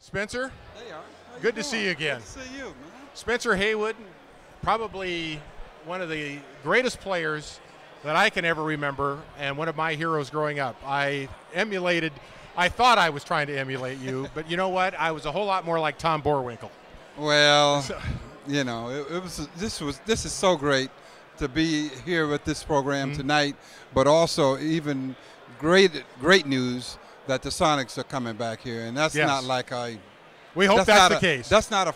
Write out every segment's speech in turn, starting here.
Spencer, They are. good to see you again. Good to see you, man. Spencer Haywood, probably one of the greatest players that I can ever remember, and one of my heroes growing up. I thought I was trying to emulate you, but you know what? I was a whole lot more like Tom Boerwinkle. Well, you know, this is so great to be here with this program tonight, but also even great news that the Sonics are coming back here, and that's not like we hope that's the case. That's not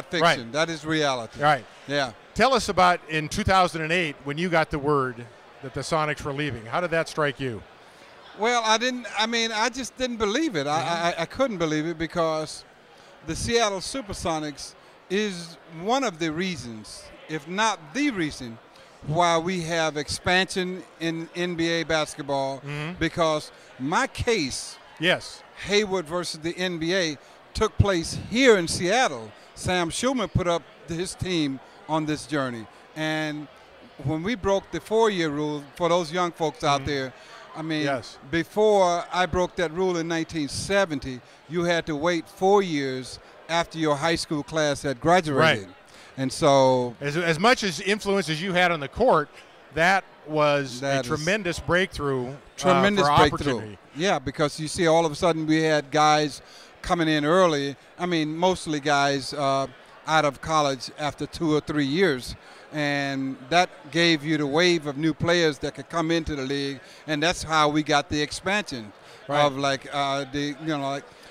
fiction. Right. That is reality. Right. Yeah. Tell us about in 2008 when you got the word that the Sonics were leaving. How did that strike you? Well, I just didn't believe it. I couldn't believe it because the Seattle Supersonics is one of the reasons, if not the reason, why we have expansion in NBA basketball, because my case, Haywood versus the NBA, took place here in Seattle. Sam Schulman put up his team on this journey. And when we broke the 4-year rule, for those young folks out there, I mean, before I broke that rule in 1970, you had to wait 4 years after your high school class had graduated. Right. And so as much as influence as you had on the court, that was a tremendous breakthrough. Tremendous for breakthrough. Opportunity. Yeah, because you see all of a sudden we had guys coming in early. I mean, mostly guys out of college after 2 or 3 years. And that gave you the wave of new players that could come into the league. And that's how we got the expansion of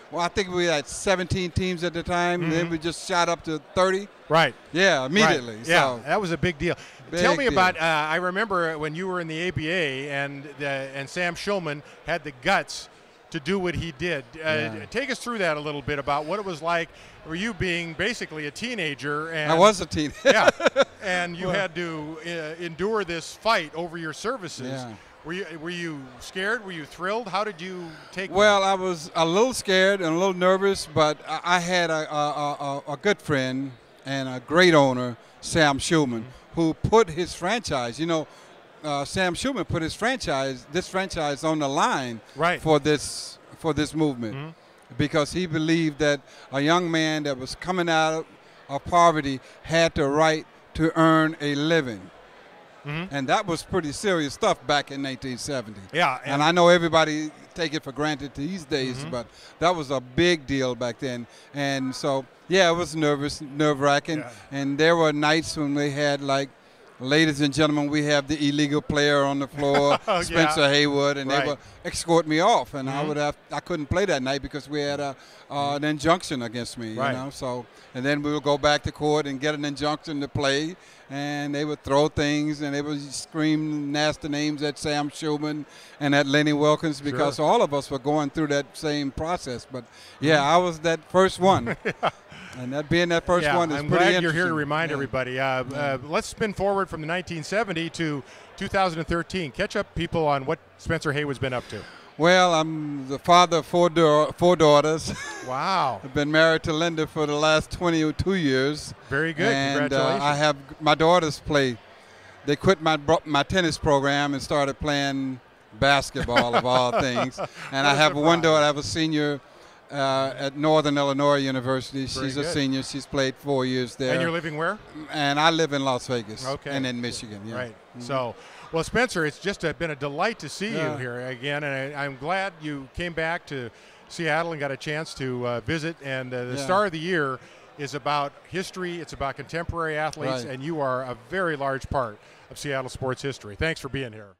well, I think we had 17 teams at the time, and then we just shot up to 30. Right. Yeah, immediately. Right. So yeah, that was a big deal. Tell me about, I remember when you were in the ABA and Sam Schulman had the guts to do what he did. Take us through that a little bit about what it was like for you being basically a teenager. And, I was a teenager. Yeah, and you had to endure this fight over your services. Yeah. Were you scared? Were you thrilled? How did you take Well, I was a little scared and a little nervous, but I had a good friend and a great owner, Sam Schulman, who put his franchise, Sam Schulman put his franchise on the line for this movement because he believed that a young man that was coming out of poverty had the right to earn a living. And that was pretty serious stuff back in 1970. Yeah. And I know everybody take it for granted these days, but that was a big deal back then. And so, yeah, it was nerve-wracking. Yeah. And there were nights when they had, like, ladies and gentlemen, we have the illegal player on the floor, Spencer Haywood, and they would escort me off. And I couldn't play that night because we had an injunction against me, you know. So, and then we would go back to court and get an injunction to play, and they would throw things and they would scream nasty names at Sam Schulman and at Lenny Wilkins because all of us were going through that same process. But, yeah, I was that first one. And that being that first one is I'm pretty glad you're here to interesting. remind everybody. Let's spin forward from the 1970 to 2013. Catch up people on what Spencer Haywood's been up to. Well, I'm the father of four daughters. Wow. I've been married to Linda for the last 22 years. Very good. And congratulations. I have my daughters play. They quit my tennis program and started playing basketball of all things. And I have one daughter. I have a senior at Northern Illinois University. She's a senior. She's played 4 years there. And you're living where? And I live in Las Vegas. Okay. And in Michigan. Yeah. Right. So, well, Spencer, it's just been a delight to see you here again, and I'm glad you came back to Seattle and got a chance to visit. And the Star of the Year is about history. It's about contemporary athletes, and you are a very large part of Seattle sports history. Thanks for being here.